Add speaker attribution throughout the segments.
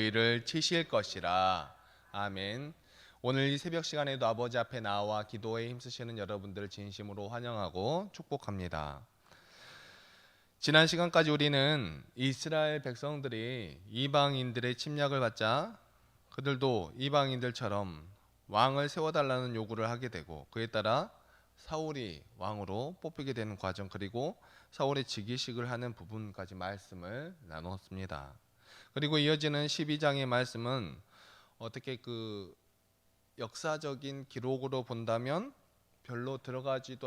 Speaker 1: 저희를 치실 것이라. 아멘. 오늘 이 새벽 시간에도 아버지 앞에 나와 기도에 힘쓰시는 여러분들을 진심으로 환영하고 축복합니다. 지난 시간까지 우리는 이스라엘 백성들이 이방인들의 침략을 받자 그들도 이방인들처럼 왕을 세워달라는 요구를 하게 되고, 그에 따라 사울이 왕으로 뽑히게 되는 과정, 그리고 사울의 즉위식을 하는 부분까지 말씀을 나눴습니다. 그리고 이어지는 12장의 말씀은 어떻게 역사적인 기록으로 본다면 별로 들어가지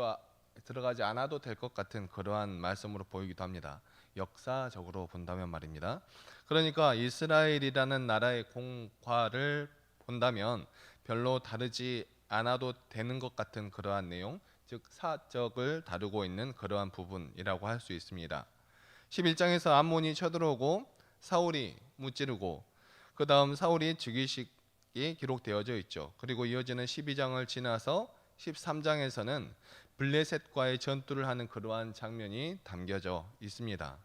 Speaker 1: 않아도 될 것 같은 그러한 말씀으로 보이기도 합니다. 역사적으로 본다면 말입니다. 그러니까 이스라엘이라는 나라의 공과를 본다면 별로 다르지 않아도 되는 것 같은 그러한 내용, 즉 사적을 다루고 있는 그러한 부분이라고 할 수 있습니다. 11장에서 암몬이 쳐들어오고 사울이 무찌르고, 그 다음 사울이 즉위식이 기록되어져 있죠. 그리고 이어지는 12장을 지나서 13장에서는 블레셋과의 전투를 하는 그러한 장면이 담겨져 있습니다.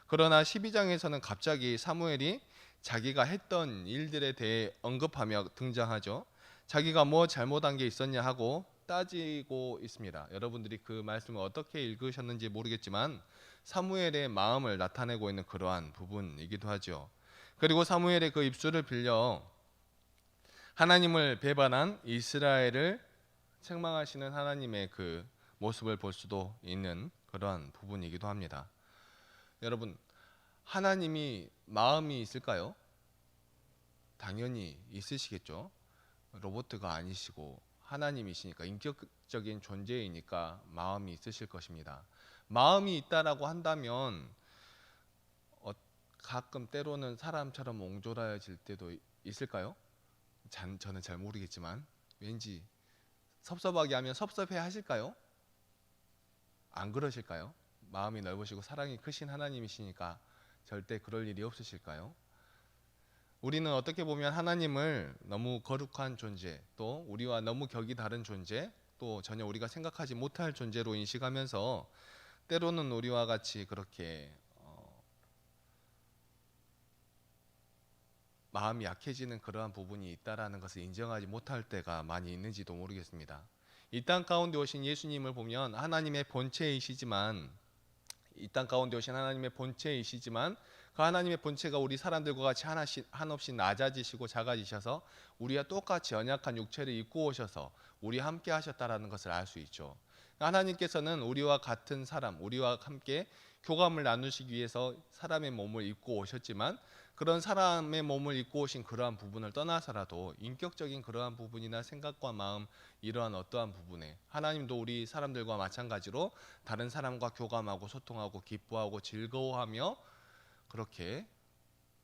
Speaker 1: 그러나 12장에서는 갑자기 사무엘이 자기가 했던 일들에 대해 언급하며 등장하죠. 자기가 뭐 잘못한 게 있었냐 하고 따지고 있습니다. 여러분들이 그 말씀을 어떻게 읽으셨는지 모르겠지만 사무엘의 마음을 나타내고 있는 그러한 부분이기도 하죠. 그리고 사무엘의 그 입술을 빌려 하나님을 배반한 이스라엘을 책망하시는 하나님의 그 모습을 볼 수도 있는 그러한 부분이기도 합니다. 여러분, 하나님이 마음이 있을까요? 당연히 있으시겠죠. 로봇가 아니시고 하나님이시니까, 인격적인 존재이니까 마음이 있으실 것입니다. 마음이 있다라고 한다면 가끔 때로는 사람처럼 옹졸해질 때도 있을까요? 저는 잘 모르겠지만 왠지 섭섭하게 하면 섭섭해 하실까요? 안 그러실까요? 마음이 넓으시고 사랑이 크신 하나님이시니까 절대 그럴 일이 없으실까요? 우리는 어떻게 보면 하나님을 너무 거룩한 존재, 또 우리와 너무 격이 다른 존재, 또 전혀 우리가 생각하지 못할 존재로 인식하면서 때로는 우리와 같이 그렇게 마음이 약해지는 그러한 부분이 있다라는 것을 인정하지 못할 때가 많이 있는지도 모르겠습니다. 이 땅 가운데 오신 예수님을 보면 하나님의 본체이시지만, 이 땅 가운데 오신 하나님의 본체이시지만 그 하나님의 본체가 우리 사람들과 같이 한없이 낮아지시고 작아지셔서 우리와 똑같이 연약한 육체를 입고 오셔서 우리와 함께 하셨다라는 것을 알 수 있죠. 하나님께서는 우리와 같은 사람, 우리와 함께 교감을 나누시기 위해서 사람의 몸을 입고 오셨지만, 그런 사람의 몸을 입고 오신 그러한 부분을 떠나서라도 인격적인 그러한 부분이나 생각과 마음, 이러한 어떠한 부분에 하나님도 우리 사람들과 마찬가지로 다른 사람과 교감하고 소통하고 기뻐하고 즐거워하며 그렇게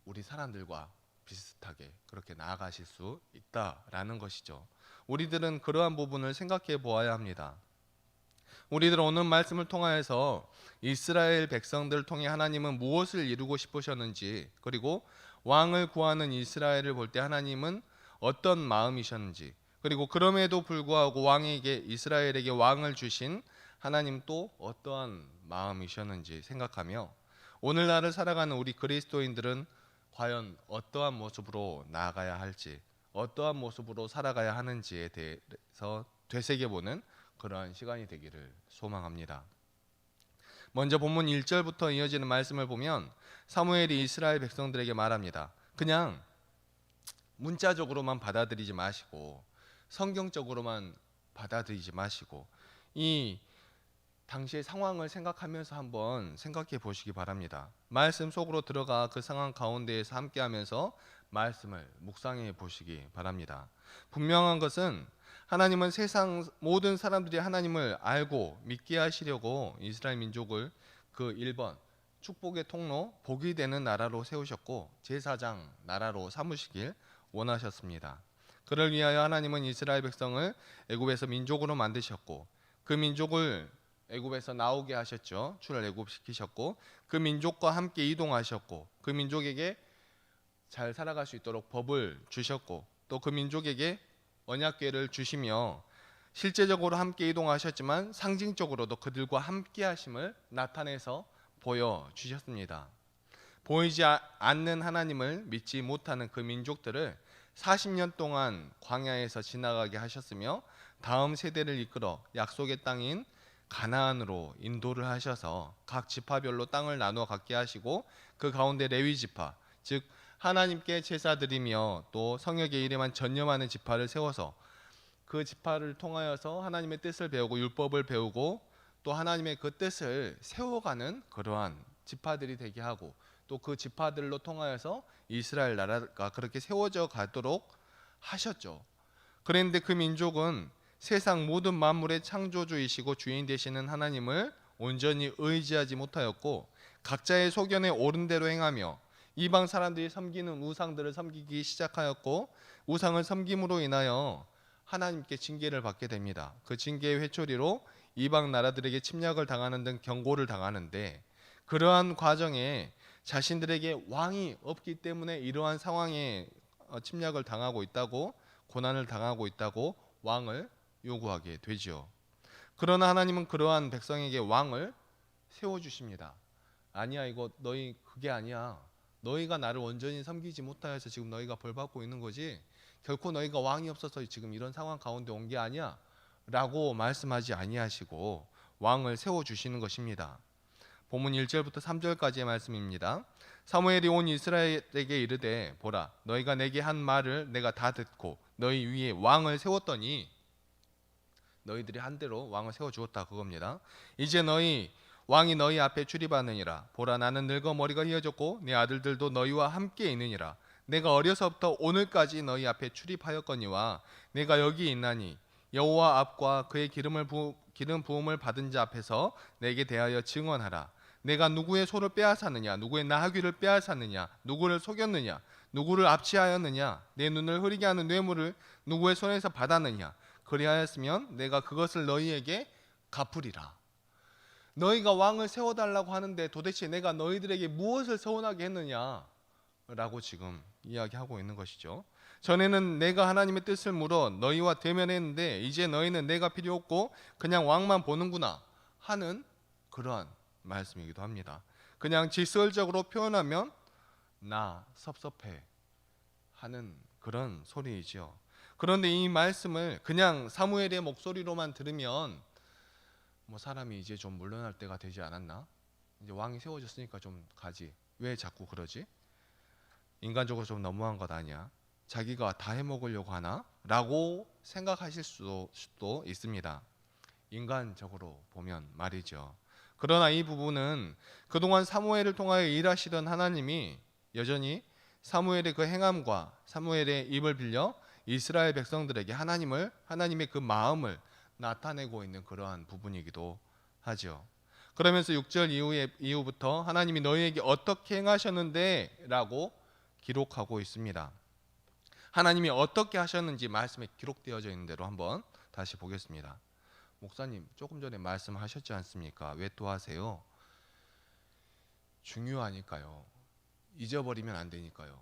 Speaker 1: 우리 사람들과 비슷하게 그렇게 나아가실 수 있다라는 것이죠. 우리들은 그러한 부분을 생각해 보아야 합니다. 우리들은 오늘 말씀을 통하여서 이스라엘 백성들을 통해 하나님은 무엇을 이루고 싶으셨는지, 그리고 왕을 구하는 이스라엘을 볼 때 하나님은 어떤 마음이셨는지, 그리고 그럼에도 불구하고 이스라엘에게 왕을 주신 하나님 또 어떠한 마음이셨는지 생각하며 오늘날을 살아가는 우리 그리스도인들은 과연 어떠한 모습으로 나아가야 할지, 어떠한 모습으로 살아가야 하는지에 대해서 되새겨보는 그러한 시간이 되기를 소망합니다. 먼저 본문 1절부터 이어지는 말씀을 보면 사무엘이 이스라엘 백성들에게 말합니다. 그냥 문자적으로만 받아들이지 마시고 성경적으로만 받아들이지 마시고 이 당시의 상황을 생각하면서 한번 생각해 보시기 바랍니다. 말씀 속으로 들어가 그 상황 가운데에서 함께하면서 말씀을 묵상해 보시기 바랍니다. 분명한 것은 하나님은 세상 모든 사람들이 하나님을 알고 믿게 하시려고 이스라엘 민족을 그 1번 축복의 통로, 복이 되는 나라로 세우셨고 제사장 나라로 삼으시길 원하셨습니다. 그를 위하여 하나님은 이스라엘 백성을 애굽에서 민족으로 만드셨고 그 민족을 애굽에서 나오게 하셨죠. 출애굽시키셨고 그 민족과 함께 이동하셨고 그 민족에게 잘 살아갈 수 있도록 법을 주셨고 또 그 민족에게 언약궤를 주시며 실제적으로 함께 이동하셨지만 상징적으로도 그들과 함께 하심을 나타내서 보여주셨습니다. 보이지 않는 하나님을 믿지 못하는 그 민족들을 40년 동안 광야에서 지나가게 하셨으며 다음 세대를 이끌어 약속의 땅인 가나안으로 인도를 하셔서 각 지파별로 땅을 나누어 갖게 하시고 그 가운데 레위 지파, 즉 하나님께 제사드리며 또 성역의 일에만 전념하는 지파를 세워서 그 지파를 통하여서 하나님의 뜻을 배우고 율법을 배우고 또 하나님의 그 뜻을 세워가는 그러한 지파들이 되게 하고 또 그 지파들로 통하여서 이스라엘 나라가 그렇게 세워져 가도록 하셨죠. 그런데 그 민족은 세상 모든 만물의 창조주이시고 주인 되시는 하나님을 온전히 의지하지 못하였고 각자의 소견에 옳은 대로 행하며 이방 사람들이 섬기는 우상들을 섬기기 시작하였고 우상을 섬김으로 인하여 하나님께 징계를 받게 됩니다. 그 징계의 회초리로 이방 나라들에게 침략을 당하는 등 경고를 당하는데 그러한 과정에 자신들에게 왕이 없기 때문에 이러한 상황에 침략을 당하고 있다고 고난을 당하고 있다고 왕을 요구하게 되죠. 그러나 하나님은 그러한 백성에게 왕을 세워주십니다. 아니야, 이거 너희 그게 아니야. 너희가 나를 온전히 섬기지 못하여서 지금 너희가 벌 받고 있는 거지 결코 너희가 왕이 없어서 지금 이런 상황 가운데 온 게 아니야 라고 말씀하지 아니하시고 왕을 세워주시는 것입니다. 본문 1절부터 3절까지의 말씀입니다. 사무엘이 온 이스라엘에게 이르되 보라 너희가 내게 한 말을 내가 다 듣고 너희 위에 왕을 세웠더니 너희들이 한 대로 왕을 세워주었다 그겁니다. 이제 왕이 너희 앞에 출입하느니라. 보라 나는 늙어 머리가 휘어졌고 내 아들들도 너희와 함께 있느니라. 내가 어려서부터 오늘까지 너희 앞에 출입하였거니와 내가 여기 있나니 여호와 앞과 그의 기름 부음을 받은 자 앞에서 내게 대하여 증언하라. 내가 누구의 소를 빼앗았느냐 누구의 나귀를 빼앗았느냐 누구를 속였느냐 누구를 압치하였느냐 내 눈을 흐리게 하는 뇌물을 누구의 손에서 받았느냐 그리하였으면 내가 그것을 너희에게 갚으리라. 너희가 왕을 세워달라고 하는데 도대체 내가 너희들에게 무엇을 서운하게 했느냐 라고 지금 이야기하고 있는 것이죠. 전에는 내가 하나님의 뜻을 물어 너희와 대면했는데 이제 너희는 내가 필요 없고 그냥 왕만 보는구나 하는 그러한 말씀이기도 합니다. 그냥 질서적으로 표현하면 나 섭섭해 하는 그런 소리이죠. 그런데 이 말씀을 그냥 사무엘의 목소리로만 들으면 뭐 사람이 이제 좀 물러날 때가 되지 않았나? 이제 왕이 세워졌으니까 좀 가지. 왜 자꾸 그러지? 인간적으로 좀 너무한 것 아니야? 자기가 다 해먹으려고 하나? 라고 생각하실 수도 있습니다. 인간적으로 보면 말이죠. 그러나 이 부분은 그동안 사무엘을 통하여 일하시던 하나님이 여전히 사무엘의 그 행함과 사무엘의 입을 빌려 이스라엘 백성들에게 하나님의 그 마음을 나타내고 있는 그러한 부분이기도 하죠. 그러면서 6절 이후부터 하나님이 너희에게 어떻게 행하셨는데 라고 기록하고 있습니다. 하나님이 어떻게 하셨는지 말씀에 기록되어져 있는 대로 한번 다시 보겠습니다. 목사님 조금 전에 말씀하셨지 않습니까? 왜 또 하세요? 중요하니까요. 잊어버리면 안 되니까요.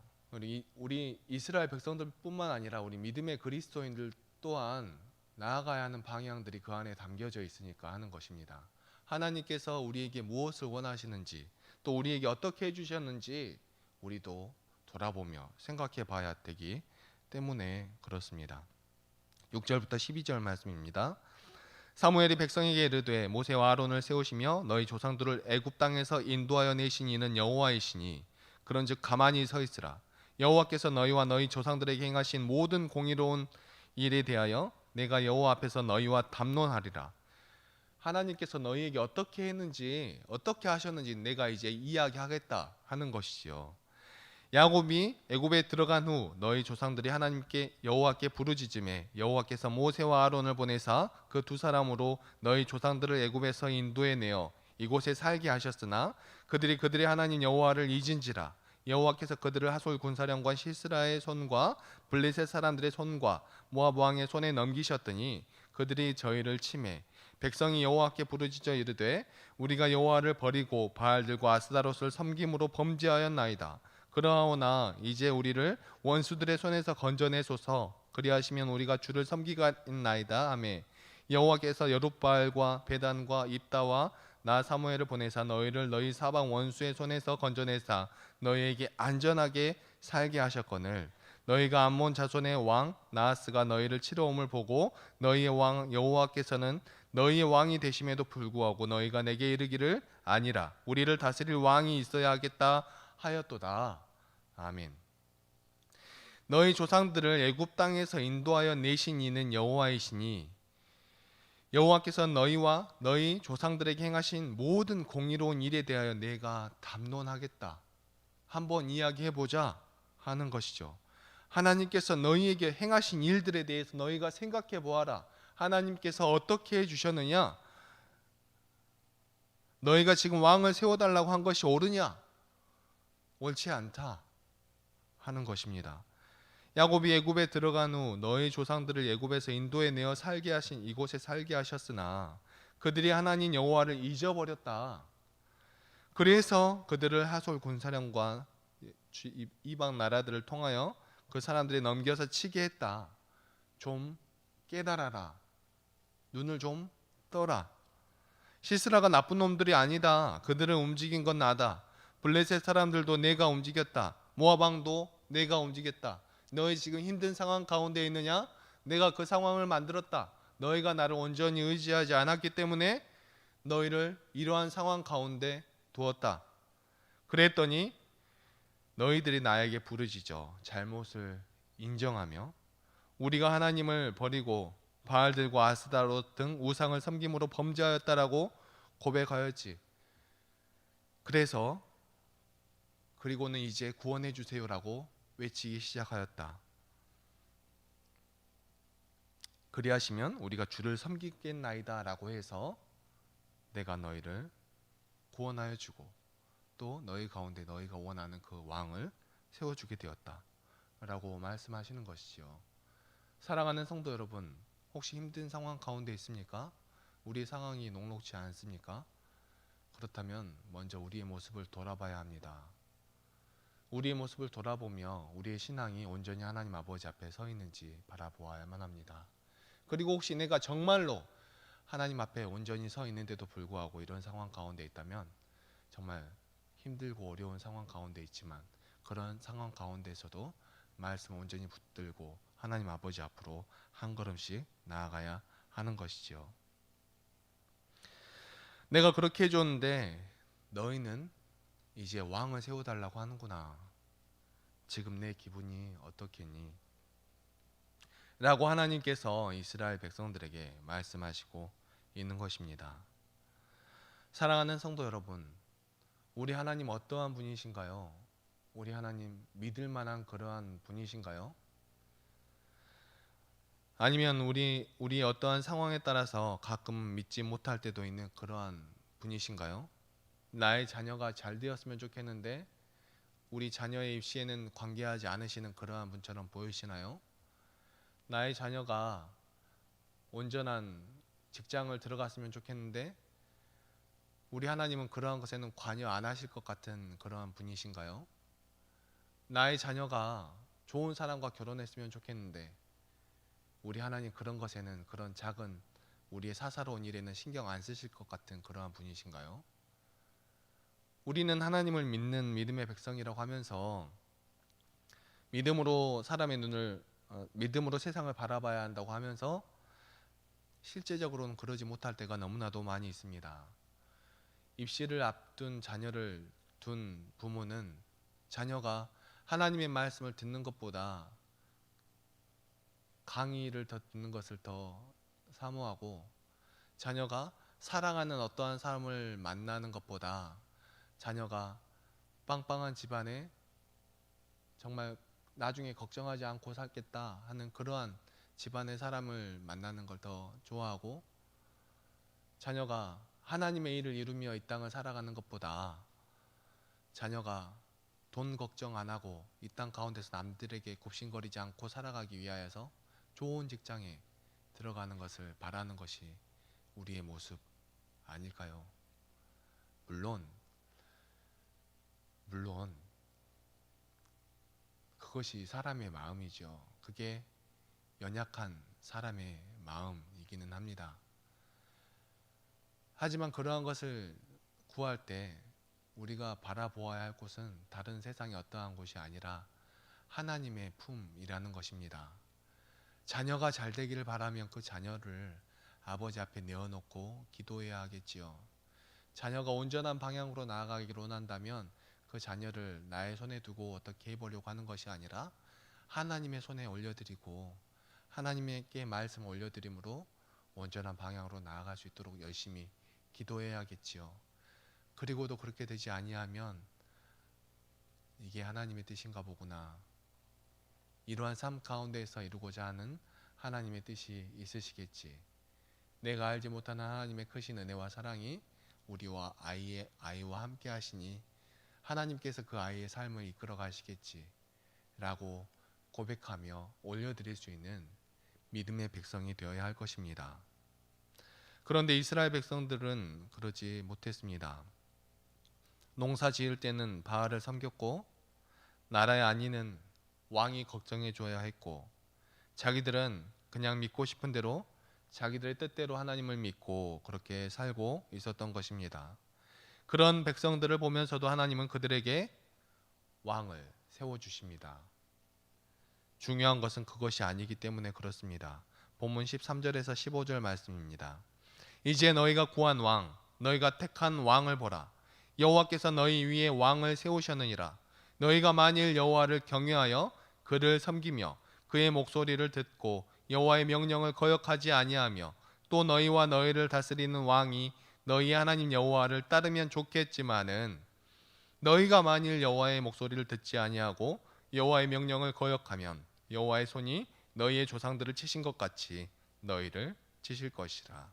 Speaker 1: 우리 이스라엘 백성들뿐만 아니라 우리 믿음의 그리스도인들 또한 나아가야 하는 방향들이 그 안에 담겨져 있으니까 하는 것입니다. 하나님께서 우리에게 무엇을 원하시는지 또 우리에게 어떻게 해주셨는지 우리도 돌아보며 생각해 봐야 되기 때문에 그렇습니다. 6절부터 12절 말씀입니다. 사무엘이 백성에게 이르되 모세와 아론을 세우시며 너희 조상들을 애굽 땅에서 인도하여 내신 이는 여호와이시니 그런즉 가만히 서 있으라. 여호와께서 너희와 너희 조상들에게 행하신 모든 공의로운 일에 대하여 내가 여호와 앞에서 너희와 담론하리라. 하나님께서 너희에게 어떻게 했는지 어떻게 하셨는지 내가 이제 이야기하겠다 하는 것이지요. 야곱이 애굽에 들어간 후 너희 조상들이 하나님께 여호와께 부르짖음에 여호와께서 모세와 아론을 보내사 그 두 사람으로 너희 조상들을 애굽에서 인도해 내어 이곳에 살게 하셨으나 그들이 그들의 하나님 여호와를 잊은지라. 여호와께서 그들을 하솔 군사령관 시스라의 손과 블레셋 사람들의 손과 모압 왕의 손에 넘기셨더니 그들이 저희를 치매 백성이 여호와께 부르짖어 이르되 우리가 여호와를 버리고 바알들과 아스다롯을 섬김으로 범죄하였나이다. 그러하오나 이제 우리를 원수들의 손에서 건져내소서. 그리하시면 우리가 주를 섬기겠나이다 하매 여호와께서 여룻바알과 베단과 입다와 나 사무엘을 보내사 너희를 너희 사방 원수의 손에서 건져내사 너희에게 안전하게 살게 하셨거늘 너희가 암몬 자손의 왕 나하스가 너희를 치러 옴을 보고 너희의 왕 여호와께서는 너희의 왕이 되심에도 불구하고 너희가 내게 이르기를 아니라 우리를 다스릴 왕이 있어야 하겠다 하였도다. 아멘. 너희 조상들을 애굽 땅에서 인도하여 내신 이는 여호와이시니 여호와께서 너희와 너희 조상들에게 행하신 모든 공의로운 일에 대하여 내가 담론하겠다. 한번 이야기해 보자 하는 것이죠. 하나님께서 너희에게 행하신 일들에 대해서 너희가 생각해 보아라. 하나님께서 어떻게 해 주셨느냐? 너희가 지금 왕을 세워달라고 한 것이 옳으냐? 옳지 않다 하는 것입니다. 야곱이 애굽에 들어간 후 너희 조상들을 애굽에서 인도해 내어 살게 하신 이곳에 살게 하셨으나 그들이 하나님 여호와를 잊어버렸다. 그래서 그들을 하솔 군사령과 이방 나라들을 통하여 그 사람들이 넘겨서 치게 했다. 좀 깨달아라. 눈을 좀 떠라. 시스라가 나쁜 놈들이 아니다. 그들을 움직인 건 나다. 블레셋 사람들도 내가 움직였다. 모압 왕도 내가 움직였다. 너희 지금 힘든 상황 가운데 있느냐? 내가 그 상황을 만들었다. 너희가 나를 온전히 의지하지 않았기 때문에 너희를 이러한 상황 가운데 두었다. 그랬더니 너희들이 나에게 부르짖어 잘못을 인정하며 우리가 하나님을 버리고 바알들과 아스다롯 등 우상을 섬김으로 범죄하였다라고 고백하였지. 그리고는 이제 구원해 주세요라고 외치기 시작하였다. 그리하시면 우리가 주를 섬기겠나이다 라고 해서 내가 너희를 구원하여 주고 또 너희 가운데 너희가 원하는 그 왕을 세워주게 되었다 라고 말씀하시는 것이지요. 사랑하는 성도 여러분, 혹시 힘든 상황 가운데 있습니까? 우리의 상황이 녹록지 않습니까? 그렇다면 먼저 우리의 모습을 돌아봐야 합니다. 우리의 모습을 돌아보며 우리의 신앙이 온전히 하나님 아버지 앞에 서 있는지 바라보아야만 합니다. 그리고 혹시 내가 정말로 하나님 앞에 온전히 서 있는데도 불구하고 이런 상황 가운데 있다면 정말 힘들고 어려운 상황 가운데 있지만 그런 상황 가운데서도 말씀 온전히 붙들고 하나님 아버지 앞으로 한 걸음씩 나아가야 하는 것이죠. 내가 그렇게 해줬는데 너희는 이제 왕을 세워달라고 하는구나. 지금 내 기분이 어떻겠니? 라고 하나님께서 이스라엘 백성들에게 말씀하시고 있는 것입니다. 사랑하는 성도 여러분, 우리 하나님 어떠한 분이신가요? 우리 하나님 믿을 만한 그러한 분이신가요? 아니면 우리 어떠한 상황에 따라서 가끔 믿지 못할 때도 있는 그러한 분이신가요? 나의 자녀가 잘 되었으면 좋겠는데 우리 자녀의 입시에는 관계하지 않으시는 그러한 분처럼 보이시나요? 나의 자녀가 온전한 직장을 들어갔으면 좋겠는데 우리 하나님은 그러한 것에는 관여 안 하실 것 같은 그러한 분이신가요? 나의 자녀가 좋은 사람과 결혼했으면 좋겠는데 우리 하나님 그런 것에는 그런 작은 우리의 사사로운 일에는 신경 안 쓰실 것 같은 그러한 분이신가요? 우리는 하나님을 믿는 믿음의 백성이라고 하면서 믿음으로 믿음으로 세상을 바라봐야 한다고 하면서 실제적으로는 그러지 못할 때가 너무나도 많이 있습니다. 입시를 앞둔 자녀를 둔 부모는 자녀가 하나님의 말씀을 듣는 것보다 강의를 더 듣는 것을 더 사모하고 자녀가 사랑하는 어떠한 사람을 만나는 것보다 자녀가 빵빵한 집안에 정말 나중에 걱정하지 않고 살겠다 하는 그러한 집안의 사람을 만나는 걸 더 좋아하고 자녀가 하나님의 일을 이루며 이 땅을 살아가는 것보다 자녀가 돈 걱정 안 하고 이 땅 가운데서 남들에게 굽신거리지 않고 살아가기 위하여서 좋은 직장에 들어가는 것을 바라는 것이 우리의 모습 아닐까요? 물론 그것이 사람의 마음이죠. 그게 연약한 사람의 마음이기는 합니다. 하지만 그러한 것을 구할 때 우리가 바라보아야 할 곳은 다른 세상의 어떠한 곳이 아니라 하나님의 품이라는 것입니다. 자녀가 잘 되기를 바라면 그 자녀를 아버지 앞에 내어놓고 기도해야 하겠지요. 자녀가 온전한 방향으로 나아가기를 원한다면 그 자녀를 나의 손에 두고 어떻게 해보려고 하는 것이 아니라 하나님의 손에 올려드리고 하나님께 말씀을 올려드림으로 온전한 방향으로 나아갈 수 있도록 열심히 기도해야겠지요. 그리고도 그렇게 되지 아니하면 이게 하나님의 뜻인가 보구나. 이러한 삶 가운데에서 이루고자 하는 하나님의 뜻이 있으시겠지. 내가 알지 못하는 하나님의 크신 은혜와 사랑이 우리와 아이와 함께 하시니 하나님께서 그 아이의 삶을 이끌어 가시겠지 라고 고백하며 올려드릴 수 있는 믿음의 백성이 되어야 할 것입니다. 그런데 이스라엘 백성들은 그러지 못했습니다. 농사 지을 때는 바알을 섬겼고 나라의 안위는 왕이 걱정해 줘야 했고 자기들은 그냥 믿고 싶은 대로 자기들의 뜻대로 하나님을 믿고 그렇게 살고 있었던 것입니다. 그런 백성들을 보면서도 하나님은 그들에게 왕을 세워주십니다. 중요한 것은 그것이 아니기 때문에 그렇습니다. 본문 13절에서 15절 말씀입니다. 이제 너희가 구한 왕, 너희가 택한 왕을 보라. 여호와께서 너희 위에 왕을 세우셨느니라. 너희가 만일 여호와를 경외하여 그를 섬기며 그의 목소리를 듣고 여호와의 명령을 거역하지 아니하며 또 너희와 너희를 다스리는 왕이 너희 하나님 여호와를 따르면 좋겠지만은 너희가 만일 여호와의 목소리를 듣지 아니하고 여호와의 명령을 거역하면 여호와의 손이 너희의 조상들을 치신 것 같이 너희를 치실 것이라.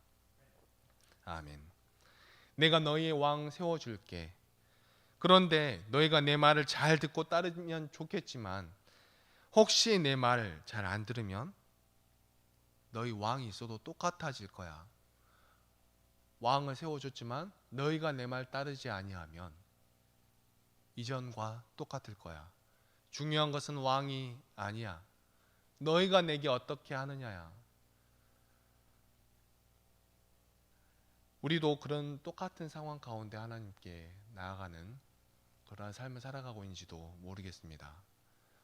Speaker 1: 아멘. 내가 너희의 왕 세워줄게. 그런데 너희가 내 말을 잘 듣고 따르면 좋겠지만 혹시 내 말을 잘 안 들으면 너희 왕이 있어도 똑같아질 거야. 왕을 세워줬지만 너희가 내 말 따르지 아니하면 이전과 똑같을 거야. 중요한 것은 왕이 아니야. 너희가 내게 어떻게 하느냐야. 우리도 그런 똑같은 상황 가운데 하나님께 나아가는 그러한 삶을 살아가고 있는지도 모르겠습니다.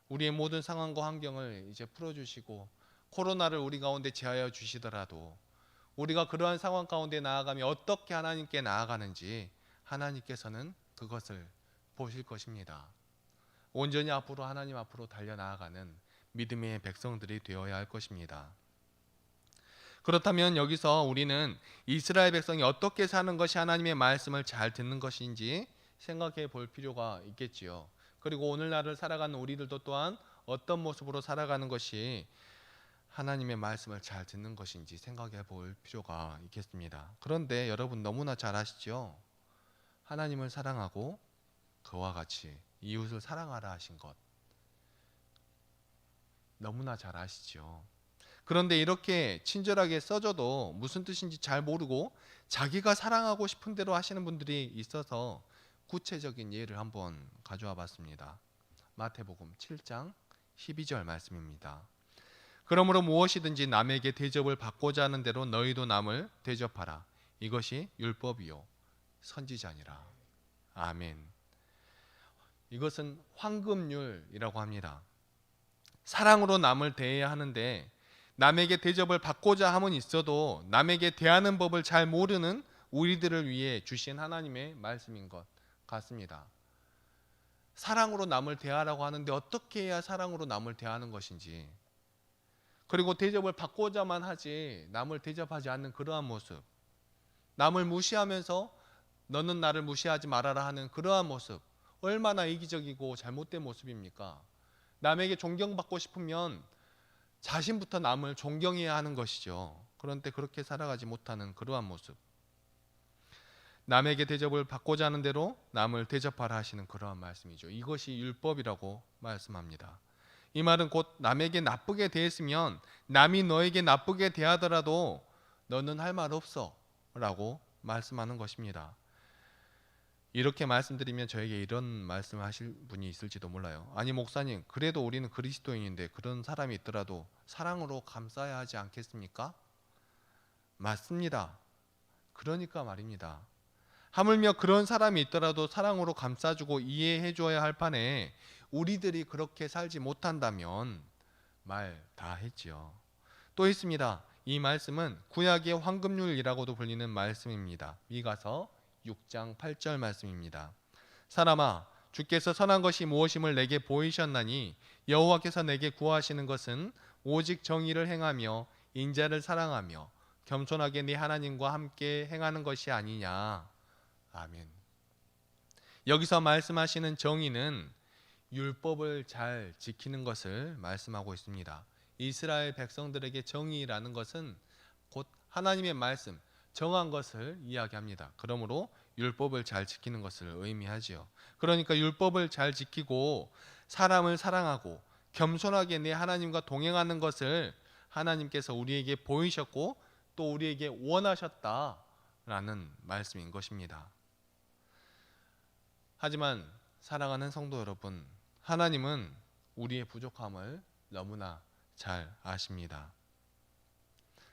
Speaker 1: 우리의 모든 상황과 환경을 이제 풀어주시고 코로나를 우리 가운데 제하여 주시더라도 우리가 그러한 상황 가운데 나아가며 어떻게 하나님께 나아가는지 하나님께서는 그것을 보실 것입니다. 온전히 앞으로 하나님 앞으로 달려나아가는 믿음의 백성들이 되어야 할 것입니다. 그렇다면 여기서 우리는 이스라엘 백성이 어떻게 사는 것이 하나님의 말씀을 잘 듣는 것인지 생각해 볼 필요가 있겠지요. 그리고 오늘날을 살아가는 우리들도 또한 어떤 모습으로 살아가는 것이 하나님의 말씀을 잘 듣는 것인지 생각해 볼 필요가 있겠습니다. 그런데 여러분 너무나 잘 아시죠? 하나님을 사랑하고 그와 같이 이웃을 사랑하라 하신 것 너무나 잘 아시죠? 그런데 이렇게 친절하게 써줘도 무슨 뜻인지 잘 모르고 자기가 사랑하고 싶은 대로 하시는 분들이 있어서 구체적인 예를 한번 가져와 봤습니다. 마태복음 7장 12절 말씀입니다. 그러므로 무엇이든지 남에게 대접을 받고자 하는 대로 너희도 남을 대접하라. 이것이 율법이요 선지자니라. 아멘. 이것은 황금률이라고 합니다. 사랑으로 남을 대해야 하는데 남에게 대접을 받고자 함은 있어도 남에게 대하는 법을 잘 모르는 우리들을 위해 주신 하나님의 말씀인 것 같습니다. 사랑으로 남을 대하라고 하는데 어떻게 해야 사랑으로 남을 대하는 것인지, 그리고 대접을 받고자만 하지 남을 대접하지 않는 그러한 모습, 남을 무시하면서 너는 나를 무시하지 말아라 하는 그러한 모습, 얼마나 이기적이고 잘못된 모습입니까? 남에게 존경받고 싶으면 자신부터 남을 존경해야 하는 것이죠. 그런데 그렇게 살아가지 못하는 그러한 모습, 남에게 대접을 받고자 하는 대로 남을 대접하라 하시는 그러한 말씀이죠. 이것이 율법이라고 말씀합니다. 이 말은 곧 남에게 나쁘게 대했으면 남이 너에게 나쁘게 대하더라도 너는 할 말 없어 라고 말씀하는 것입니다. 이렇게 말씀드리면 저에게 이런 말씀을 하실 분이 있을지도 몰라요. 아니 목사님, 그래도 우리는 그리스도인인데 그런 사람이 있더라도 사랑으로 감싸야 하지 않겠습니까? 맞습니다. 그러니까 말입니다. 하물며 그런 사람이 있더라도 사랑으로 감싸주고 이해해 줘야 할 판에 우리들이 그렇게 살지 못한다면 말 다 했지요. 또 있습니다. 이 말씀은 구약의 황금률이라고도 불리는 말씀입니다. 미가서 6장 8절 말씀입니다. 사람아, 주께서 선한 것이 무엇임을 내게 보이셨나니 여호와께서 내게 구하시는 것은 오직 정의를 행하며 인자를 사랑하며 겸손하게 네 하나님과 함께 행하는 것이 아니냐. 아멘. 여기서 말씀하시는 정의는 율법을 잘 지키는 것을 말씀하고 있습니다. 이스라엘 백성들에게 정의라는 것은 곧 하나님의 말씀, 정한 것을 이야기합니다. 그러므로 율법을 잘 지키는 것을 의미하지요. 그러니까 율법을 잘 지키고 사람을 사랑하고 겸손하게 내 하나님과 동행하는 것을 하나님께서 우리에게 보이셨고 또 우리에게 원하셨다라는 말씀인 것입니다. 하지만 사랑하는 성도 여러분, 하나님은 우리의 부족함을 너무나 잘 아십니다.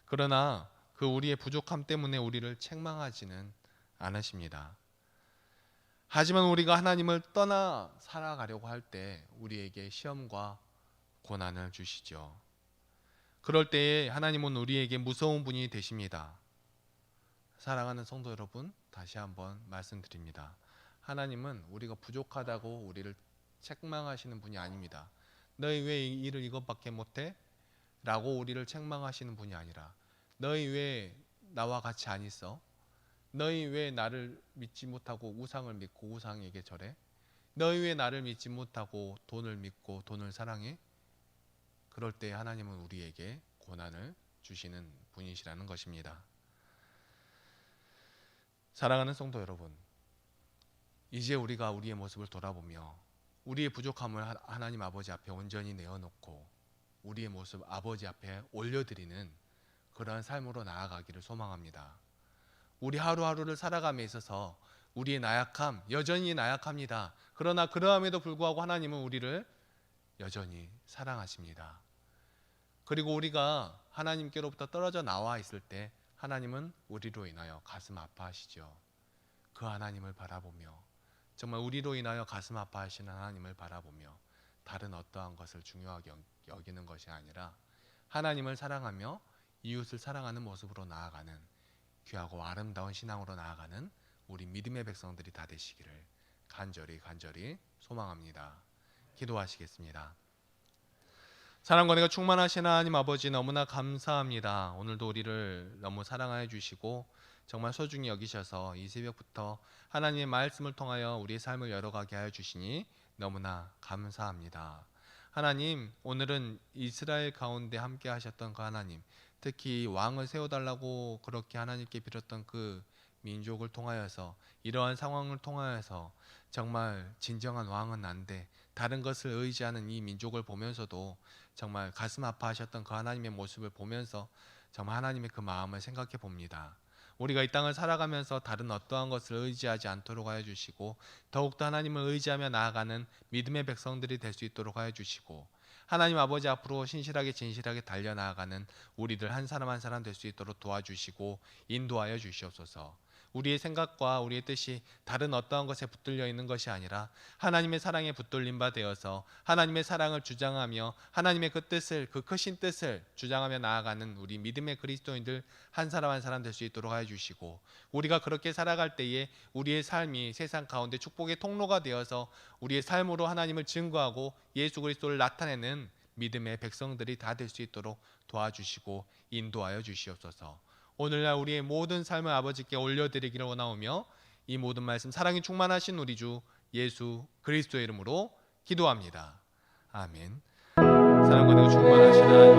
Speaker 1: 그러나 그 우리의 부족함 때문에 우리를 책망하지는 않으십니다. 하지만 우리가 하나님을 떠나 살아가려고 할 때 우리에게 시험과 고난을 주시죠. 그럴 때에 하나님은 우리에게 무서운 분이 되십니다. 사랑하는 성도 여러분, 다시 한번 말씀드립니다. 하나님은 우리가 부족하다고 우리를 책망하시는 분이 아닙니다. 너희 왜 이 일을 이것밖에 못해? 라고 우리를 책망하시는 분이 아니라 너희 왜 나와 같이 안 있어? 너희 왜 나를 믿지 못하고 우상을 믿고 우상에게 절해? 너희 왜 나를 믿지 못하고 돈을 믿고 돈을 사랑해? 그럴 때 하나님은 우리에게 고난을 주시는 분이시라는 것입니다. 사랑하는 성도 여러분, 이제 우리가 우리의 모습을 돌아보며 우리의 부족함을 하나님 아버지 앞에 온전히 내어놓고 우리의 모습 아버지 앞에 올려드리는 그러한 삶으로 나아가기를 소망합니다. 우리 하루하루를 살아감에 있어서 우리의 나약함, 여전히 나약합니다. 그러나 그러함에도 불구하고 하나님은 우리를 여전히 사랑하십니다. 그리고 우리가 하나님께로부터 떨어져 나와 있을 때 하나님은 우리로 인하여 가슴 아파하시죠. 그 하나님을 바라보며 정말 우리로 인하여 가슴 아파하시는 하나님을 바라보며 다른 어떠한 것을 중요하게 여기는 것이 아니라 하나님을 사랑하며 이웃을 사랑하는 모습으로 나아가는 귀하고 아름다운 신앙으로 나아가는 우리 믿음의 백성들이 다 되시기를 간절히 소망합니다. 기도하시겠습니다. 사랑과 은혜가 충만하신 하나님 아버지 너무나 감사합니다. 오늘도 우리를 너무 사랑하여 주시고 정말 소중히 여기셔서 이 새벽부터 하나님의 말씀을 통하여 우리의 삶을 열어가게 하여 주시니 너무나 감사합니다. 하나님, 오늘은 이스라엘 가운데 함께 하셨던 그 하나님, 특히 왕을 세워달라고 그렇게 하나님께 빌었던 그 민족을 통하여서 이러한 상황을 통하여서 정말 진정한 왕은 난데 다른 것을 의지하는 이 민족을 보면서도 정말 가슴 아파하셨던 그 하나님의 모습을 보면서 정말 하나님의 그 마음을 생각해 봅니다. 우리가 이 땅을 살아가면서 다른 어떠한 것을 의지하지 않도록 하여 주시고 더욱더 하나님을 의지하며 나아가는 믿음의 백성들이 될 수 있도록 하여 주시고 하나님 아버지 앞으로 신실하게 진실하게 달려나아가는 우리들 한 사람 한 사람 될 수 있도록 도와주시고 인도하여 주시옵소서. 우리의 생각과 우리의 뜻이 다른 어떠한 것에 붙들려 있는 것이 아니라 하나님의 사랑에 붙들린 바 되어서 하나님의 사랑을 주장하며 하나님의 그 뜻을, 그 크신 뜻을 주장하며 나아가는 우리 믿음의 그리스도인들 한 사람 한 사람 될 수 있도록 하여 주시고 우리가 그렇게 살아갈 때에 우리의 삶이 세상 가운데 축복의 통로가 되어서 우리의 삶으로 하나님을 증거하고 예수 그리스도를 나타내는 믿음의 백성들이 다 될 수 있도록 도와주시고 인도하여 주시옵소서. 오늘날 우리의 모든 삶을 아버지께 올려드리기를 원하오며 이 모든 말씀 사랑이 충만하신 우리 주 예수 그리스도의 이름으로 기도합니다. 아멘. 사랑과 은혜가 충만하신 하나님